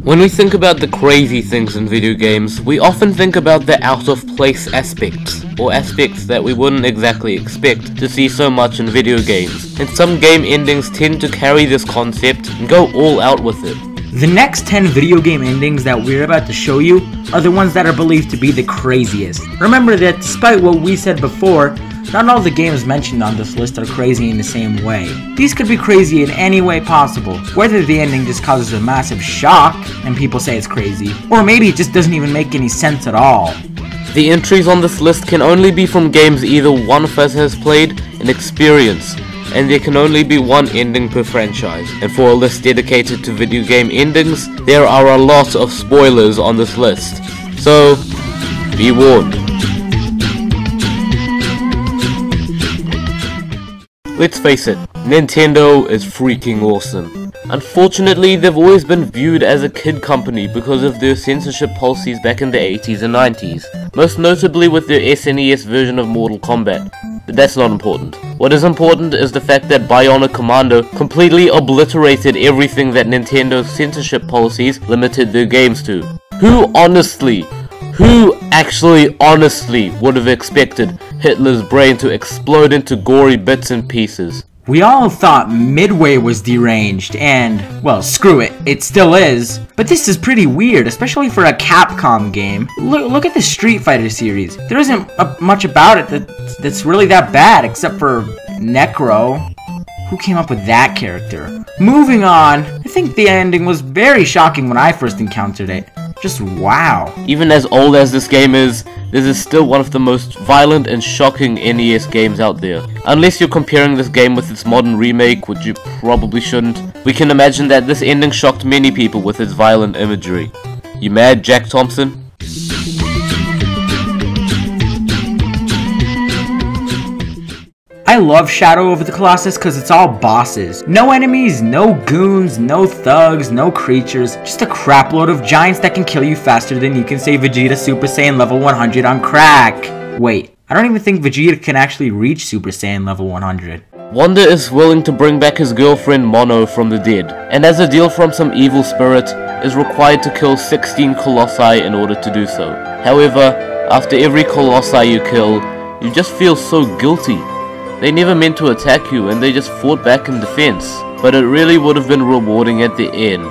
When we think about the crazy things in video games, we often think about the out-of-place aspects, or aspects that we wouldn't exactly expect to see so much in video games, and some game endings tend to carry this concept and go all out with it. The next 10 video game endings that we're about to show you are the ones that are believed to be the craziest. Remember that despite what we said before, not all the games mentioned on this list are crazy in the same way. These could be crazy in any way possible, whether the ending just causes a massive shock and people say it's crazy, or maybe it just doesn't even make any sense at all. The entries on this list can only be from games either one of us has played and experienced, and there can only be one ending per franchise. And for a list dedicated to video game endings, there are a lot of spoilers on this list, so be warned. Let's face it, Nintendo is freaking awesome. Unfortunately, they've always been viewed as a kid company because of their censorship policies back in the 80s and 90s, most notably with their SNES version of Mortal Kombat. But that's not important. What is important is the fact that Bionic Commando completely obliterated everything that Nintendo's censorship policies limited their games to. Who actually honestly would have expected Hitler's brain to explode into gory bits and pieces? We all thought Midway was deranged, and, well, screw it, it still is. But this is pretty weird, especially for a Capcom game. Look at the Street Fighter series. There isn't much about it that's really that bad, except for Necro. Who came up with that character? Moving on, I think the ending was very shocking when I first encountered it. Just wow. Even as old as this game is, this is still one of the most violent and shocking NES games out there. Unless you're comparing this game with its modern remake, which you probably shouldn't, we can imagine that this ending shocked many people with its violent imagery. You mad, Jack Thompson? I love Shadow of the Colossus because it's all bosses. No enemies, no goons, no thugs, no creatures. Just a crapload of giants that can kill you faster than you can say Vegeta Super Saiyan level 100 on crack. Wait, I don't even think Vegeta can actually reach Super Saiyan level 100. Wanda is willing to bring back his girlfriend Mono from the dead, and as a deal from some evil spirit, is required to kill 16 Colossi in order to do so. However, after every Colossi you kill, you just feel so guilty. They never meant to attack you and they just fought back in defense, but it really would have been rewarding at the end,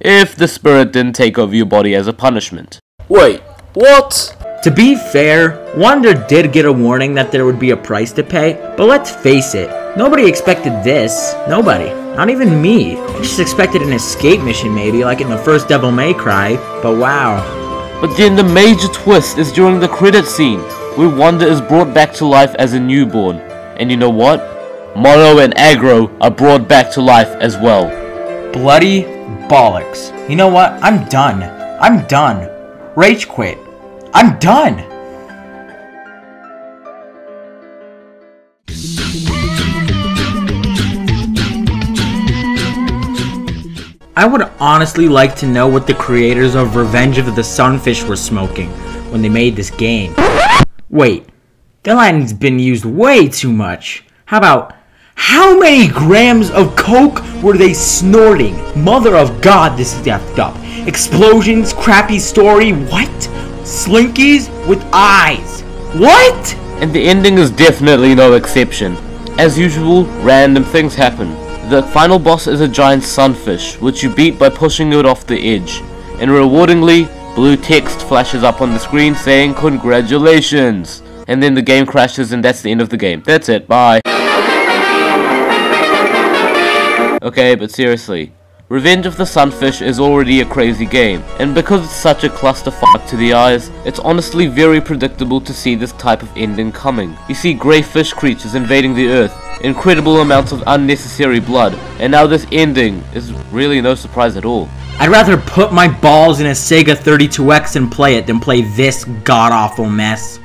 if the spirit didn't take over your body as a punishment. Wait, what? To be fair, Wonder did get a warning that there would be a price to pay, but let's face it, nobody expected this. Nobody. Not even me. I just expected an escape mission maybe, like in the first Devil May Cry, but wow. But then the major twist is during the credit scene, where Wanda is brought back to life as a newborn. And you know what? Mono and Aggro are brought back to life as well. Bloody bollocks. You know what? I'm done. I'm done. Ragequit. I'm done. I would honestly like to know what the creators of Revenge of the Sunfish were smoking when they made this game. Wait, that line's been used way too much. How about, how many grams of coke were they snorting? Mother of God, this is effed up. Explosions, crappy story, what? Slinkies with eyes. What? And the ending is definitely no exception. As usual, random things happen. The final boss is a giant sunfish, which you beat by pushing it off the edge. And rewardingly, blue text flashes up on the screen saying congratulations, and then the game crashes and that's the end of the game. That's it, bye. Okay, but seriously, Revenge of the Sunfish is already a crazy game, and because it's such a clusterfuck to the eyes, it's honestly very predictable to see this type of ending coming. You see grey fish creatures invading the earth, incredible amounts of unnecessary blood, and now this ending is really no surprise at all. I'd rather put my balls in a Sega 32X and play it than play this god-awful mess.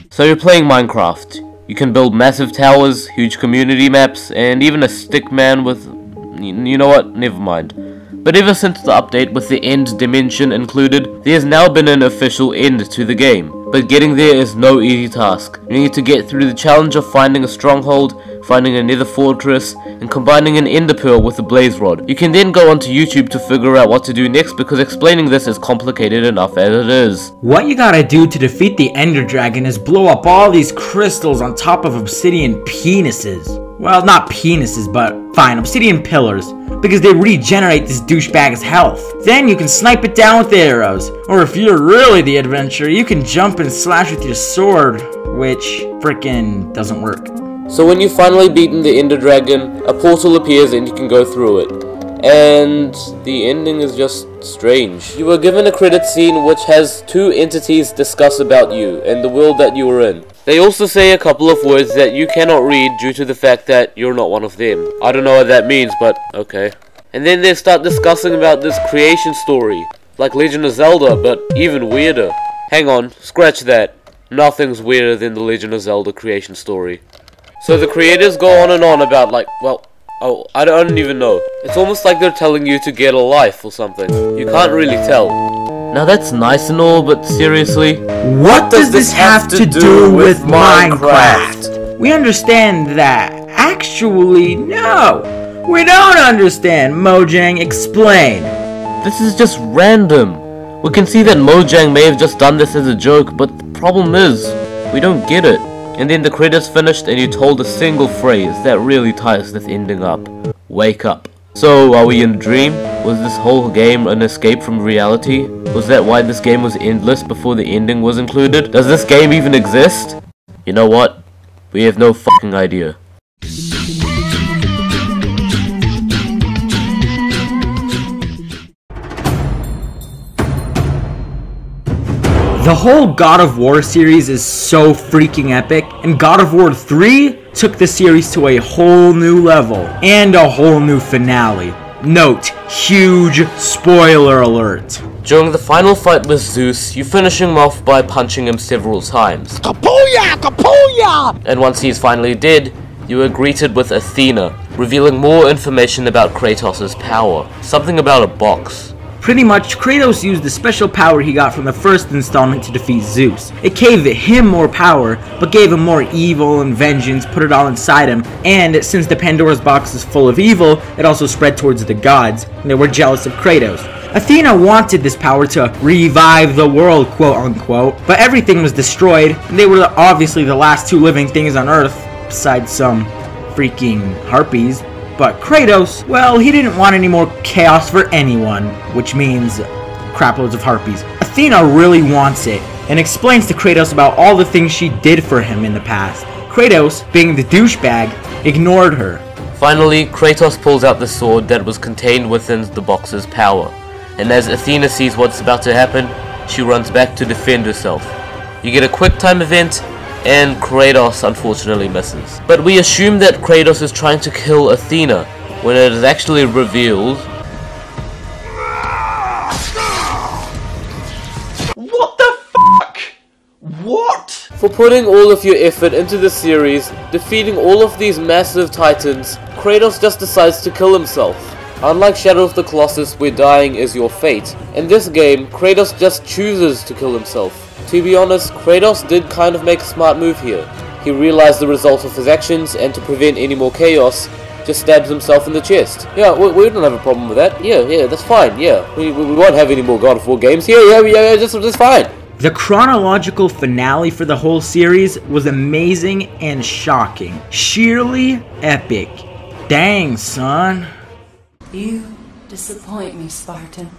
So you're playing Minecraft. You can build massive towers, huge community maps, and even a stick man with... you know what? Never mind. But ever since the update with the end dimension included, there's now been an official end to the game. but getting there is no easy task. You need to get through the challenge of finding a stronghold, finding a nether fortress, and combining an ender pearl with a blaze rod. You can then go onto YouTube to figure out what to do next, because explaining this is complicated enough as it is. What you gotta do to defeat the ender dragon is blow up all these crystals on top of obsidian penises. Well, not penises, but fine, obsidian pillars, because they regenerate this douchebag's health. Then you can snipe it down with arrows, or if you're really the adventurer, you can jump and slash with your sword, which frickin' doesn't work. So when you've finally beaten the ender dragon, a portal appears and you can go through it. And the ending is just strange. You were given a credit scene which has two entities discuss about you and the world that you were in. They also say a couple of words that you cannot read due to the fact that you're not one of them. I don't know what that means, but okay. And then they start discussing about this creation story, like Legend of Zelda, but even weirder. Hang on, scratch that. Nothing's weirder than the Legend of Zelda creation story. So the creators go on and on about, like, well, oh, I don't even know. It's almost like they're telling you to get a life or something. You can't really tell. Now that's nice and all, but seriously, what does this have to do with Minecraft? We understand that. Actually, no. We don't understand. Mojang, explain. This is just random. We can see that Mojang may have just done this as a joke, but the problem is, we don't get it. And then the credits finished and you told a single phrase that really ties this ending up. Wake up. So, are we in a dream? Was this whole game an escape from reality? Was that why this game was endless before the ending was included? Does this game even exist? You know what? We have no fucking idea. The whole God of War series is so freaking epic, and God of War 3 took the series to a whole new level, and a whole new finale. Note, huge spoiler alert. During the final fight with Zeus, you finish him off by punching him several times. Kapuya! Kapuya! And once he's finally dead, you are greeted with Athena, revealing more information about Kratos' power. Something about a box. Pretty much, Kratos used the special power he got from the first installment to defeat Zeus. It gave him more power, but gave him more evil and vengeance, put it all inside him, and since the Pandora's box is full of evil, it also spread towards the gods, and they were jealous of Kratos. Athena wanted this power to revive the world, quote unquote, but everything was destroyed, and they were obviously the last two living things on Earth, besides some freaking harpies. But Kratos, well, he didn't want any more chaos for anyone, which means craploads of harpies. Athena really wants it, and explains to Kratos about all the things she did for him in the past. Kratos, being the douchebag, ignored her. Finally, Kratos pulls out the sword that was contained within the box's power, and as Athena sees what's about to happen, she runs back to defend herself. You get a quick time event, and Kratos unfortunately misses. But we assume that Kratos is trying to kill Athena, when it is actually revealed... What the fuck? What? For putting all of your effort into the series, defeating all of these massive titans, Kratos just decides to kill himself. Unlike Shadow of the Colossus, where dying is your fate, in this game, Kratos just chooses to kill himself. To be honest, Kratos did kind of make a smart move here. He realized the result of his actions, and to prevent any more chaos, just stabs himself in the chest. Yeah, we don't have a problem with that. Yeah, that's fine, yeah. We won't have any more God of War games. Yeah, that's fine. The chronological finale for the whole series was amazing and shocking. Sheerly epic. Dang, son. You disappoint me, Spartan.